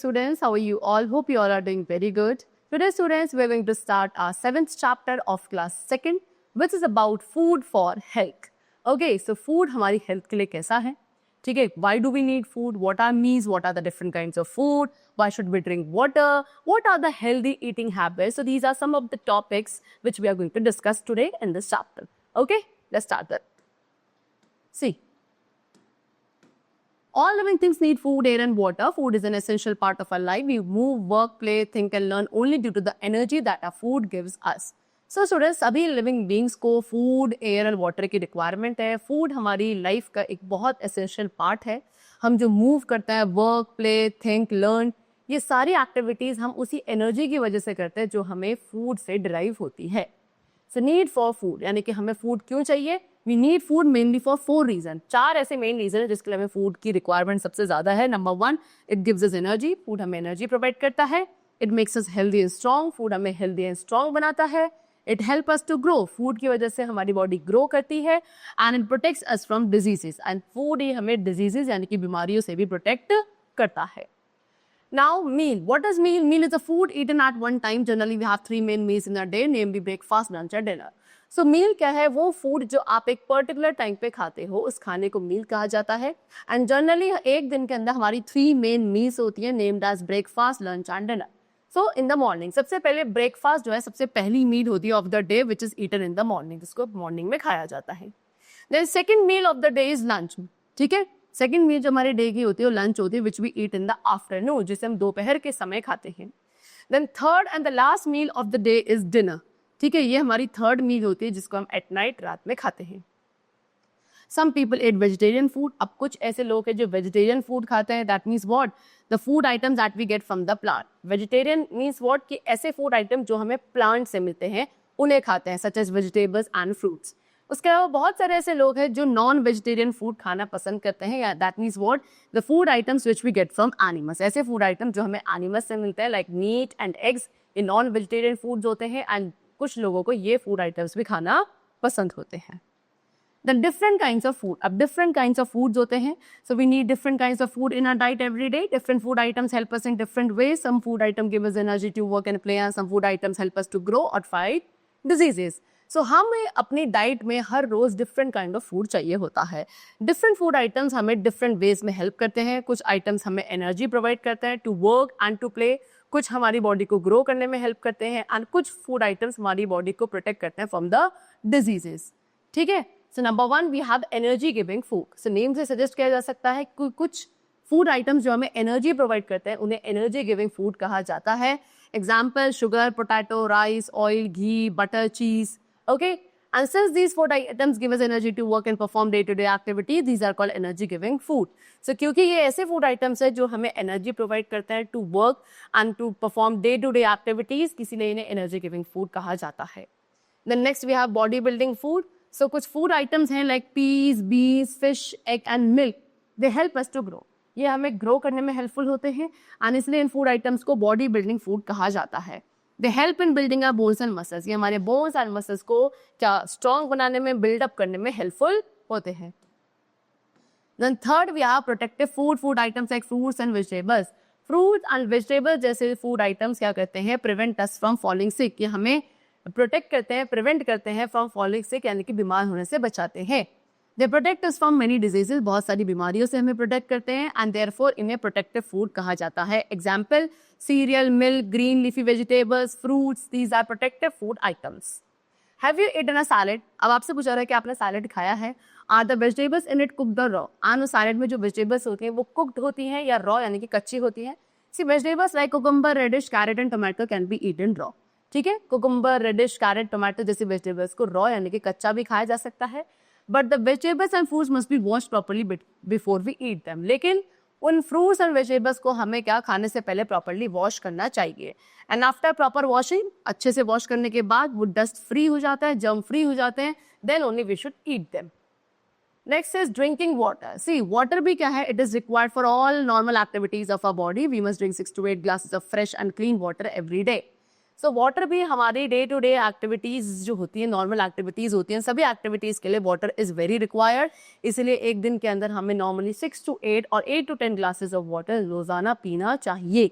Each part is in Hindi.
students, how are you all? Hope you all are doing very good. Today students, we are going to start our 7th chapter of class 2nd, which is about food for health. Okay, so food हमारी health के लिए कैसा है? ठीक है, why do we need food? What are meals? What are the different kinds of food? Why should we drink water? What are the healthy eating habits? So these are some of the topics which we are going to discuss today in this chapter. Okay, let's start that. See, all living things need food, air and water. Food is an essential part of our life. We move, work, play, think and learn only due to the energy that our food gives us. So students, सभी लिविंग बींग्स को फूड, एयर एंड वाटर की रिक्वायरमेंट है. फूड हमारी लाइफ का एक बहुत एसेंशियल पार्ट है. हम जो मूव करते हैं, वर्क, प्ले, थिंक, लर्न, ये सारी एक्टिविटीज़ हम उसी एनर्जी की वजह से करते हैं जो हमें फूड से डिराइव होती है. सो नीड फॉर फूड, यानी कि हमें फूड क्यों चाहिए? We need food mainly for 4 reason. 4 ऐसे मेन रीजन है जिसके लिए हमें फूड की रिक्वायरमेंट सबसे ज़्यादा है. Number 1, it gives us energy. Food हमें एनर्जी प्रोवाइड करता है. It makes us healthy and strong. Food हमें हेल्दी एंड स्ट्रॉन्ग बनाता है. It help us to grow. Food की वजह से हमारी बॉडी ग्रो करती है. And it protects us from diseases. And food ही हमें डिजीजेस यानी कि बीमारियों से भी प्रोटेक्ट करता है. Now, meal. What is meal? Meal is a food eaten at one time. Generally, we have 3 main meals in a day, namely breakfast, lunch and dinner. So, meal क्या है? वो फूड जो आप एक पर्टिकुलर टाइम पे खाते हो, उस खाने को मील कहा जाता है. एंड जनरली एक दिन के अंदर हमारी 3 मेन मील्स होती हैं, named as breakfast, lunch and dinner. So in the morning सबसे पहले ब्रेकफास्ट जो है सबसे पहली मील होती है of the day which is eaten in the morning, जिसको मॉर्निंग में खाया जाता है. Then second meal of the day is lunch. ठीक है, सेकेंड मील जो हमारे डे की होती है वो लंच होती है, which we eat in the afternoon, जिसे हम दोपहर के समय खाते हैं. Then third and the last meal of the day is dinner. ठीक है, ये हमारी थर्ड मील होती है जिसको हम एट नाइट, रात में खाते हैं. Some people eat vegetarian food. अब कुछ ऐसे लोग हैं जो वेजिटेरियन फूड खाते हैं. That means what? The food items that we get from the plant. Vegetarian means what? कि ऐसे फूड आइटम जो हमें प्लांट से मिलते हैं उन्हें खाते हैं, such as vegetables and fruits. उसके अलावा बहुत सारे ऐसे लोग हैं जो नॉन वेजिटेरियन फूड खाना पसंद करते हैं. या that means what? The food items which we get from animals. ऐसे फूड आइटम जो हमें एनिमल्स से मिलते हैं, लाइक मीट एंड एग्स, ये नॉन वेजिटेरियन फूड्स होते हैं. एंड कुछ लोगों को ये फूड आइटम्स भी खाना पसंद होते हैं. The different kinds of food. अब different kinds of foods होते हैं. So we need different kinds of food in our diet every day. Different food items help us in different ways. Some food items give us energy to work and play, and some food items help us to grow or fight diseases. So हमें अपनी डाइट में हर रोज डिफरेंट काइंड ऑफ फूड चाहिए होता है. डिफरेंट फूड आइटम्स हमें डिफरेंट वेज में हेल्प करते हैं. कुछ आइटम्स हमें एनर्जी प्रोवाइड करते हैं to work and to play. कुछ हमारी बॉडी को ग्रो करने में हेल्प करते हैं. एंड कुछ फूड आइटम्स हमारी बॉडी को प्रोटेक्ट करते हैं फ्रॉम द डिजीजेस. ठीक है, so number 1 we have energy giving food. So name से सजेस्ट किया जा सकता है कि कुछ फूड आइटम्स जो हमें एनर्जी प्रोवाइड करते हैं उन्हें एनर्जी गिविंग फूड कहा जाता है. Example, sugar, potato, rice, oil, ghee, butter, cheese. Okay, and since these food items give us energy to work and perform day-to-day activities, these are called energy-giving food. So क्योंकि ये ऐसे food items हैं जो हमें energy provide करते हैं to work and to perform day-to-day activities, इसीलिए इन्हें energy-giving food कहा जाता है. Then next we have body-building food. So कुछ food items हैं like peas, beans, fish, egg and milk. They help us to grow. ये हमें grow करने में helpful होते हैं and इसलिए इन food items को body-building food कहा जाता है. They help in building our bones and muscles. ये हमारे bones and muscles को क्या strong बनाने में, build up करने में helpful होते हैं. Then third we have protective food. Food items like fruits and vegetables. Fruits and vegetables जैसे food items क्या करते हैं? Prevent us from falling sick. ये हमें protect करते हैं, prevent करते हैं from falling sick, यानी कि बीमार होने से बचाते हैं. They protect us from many diseases. बहुत सारी बीमारियों से हमें प्रोटेक्ट करते हैं and therefore इन्हें protective food कहा जाता है. Example, cereal, milk, green leafy vegetables, fruits. These are protective food items. Have you eaten a salad? अब आपसे पूछा रहा है कि आपने सैलेड खाया है. Are the vegetables in it cooked or raw? आन सैलेड में जो वेजिटेबल्स होती हैं वो कुक्ड होती हैं या रॉ यानी कि कच्ची होती हैं. See, vegetables like cucumber, radish, carrot and tomato can be eaten raw. ठीक है, कुकुम्बर, रेडिश, कैरेट, टोमेटो जैसी वेजिटेबल्स को रॉ यानी कि कच्चा भी खाया जा सकता है. But the vegetables and fruits must be wash properly before we eat them. लेकिन उन फ्रूट्स एंड वेजिटेबल्स को हमें क्या खाने से पहले प्रॉपर्ली वॉश करना चाहिए. एंड आफ्टर प्रॉपर वॉशिंग, अच्छे से वॉश करने के बाद वो डस्ट फ्री हो जाता है, जर्म फ्री हो जाते हैं, then only we should eat them. Next is drinking water. See, water भी क्या है? It is required for all normal activities of our body. We must drink 6 to 8 glasses of fresh and clean water every day. So water भी हमारी डे टू डे एक्टिविटीज जो होती है, नॉर्मल एक्टिविटीज होती हैं, सभी एक्टिविटीज के लिए वाटर इज वेरी रिक्वायर्ड। इसलिए एक दिन के अंदर हमें नॉर्मली 6 to 8 और 8 to 10 ग्लासेस ऑफ वाटर रोजाना पीना चाहिए।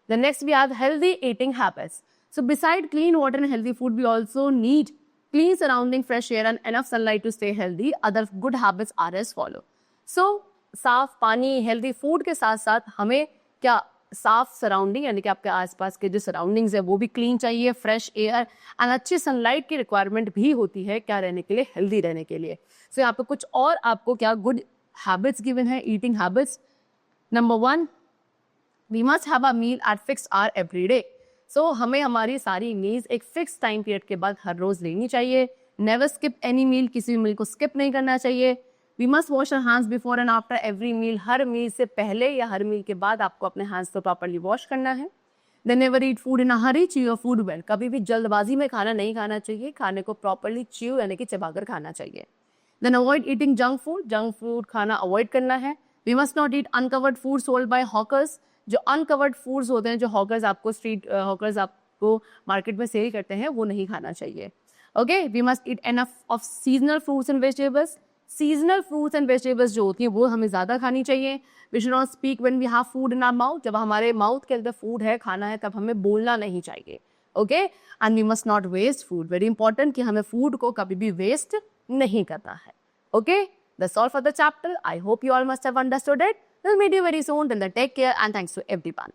The next we have healthy eating habits. So beside clean water and healthy food, we also need clean surrounding, fresh air and enough sunlight to stay healthy. Other good habits are as follow. So साफ पानी, हेल्दी फूड के साथ साथ हमें क्या, साफ सराउंडिंग यानी कि आपके आसपास के जो सराउंडिंग्स है वो भी क्लीन चाहिए, फ्रेश एयर एंड अच्छी सनलाइट की रिक्वायरमेंट भी होती है क्या रहने के लिए, हेल्दी रहने के लिए। सो यहाँ पे कुछ और आपको क्या गुड हैबिट्स गिवन है, eating habits. Number 1, we must have a meal at fixed hour every day. So हमें हमारी सारी मील्स एक फिक्स टाइम पीरियड के बाद हर रोज लेनी चाहिए। नेवर स्किप एनी मील, किसी भी मील को स्किप नहीं करना चाहिए। We must wash our hands before and after every meal, हर मील से पहले या हर मील के बाद आपको अपने हैंड्स को प्रॉपरली वॉश करना है। Then never eat food in a hurry, chew your food well, कभी भी जल्दबाजी में खाना नहीं खाना चाहिए, खाने को प्रॉपरली च्यू यानी कि चबाकर खाना चाहिए। Then avoid eating junk food खाना अवॉइड करना है। We must not eat uncovered food sold by hawkers, जो अनकवर्ड फूड्स होते हैं, जो हॉकर्स आपको स्ट्रीट हॉकर्स आपको मार्केट में सेल करते हैं, वो नहीं खाना चाहिए। Okay, we must eat enough of seasonal fruits and vegetables, seasonal fruits and vegetables जो होती हैं वो हमें ज़्यादा खानी चाहिए। We should not speak when we have food in our mouth, जब हमारे माउथ के अंदर फूड है, खाना है, तब हमें बोलना नहीं चाहिए। Okay, and we must not waste food, very important कि हमें फूड को कभी भी वेस्ट नहीं करना है। Okay, that's all for the chapter. I hope you all must have understood it. We'll meet you very soon. Till then, take care and thanks to everyone.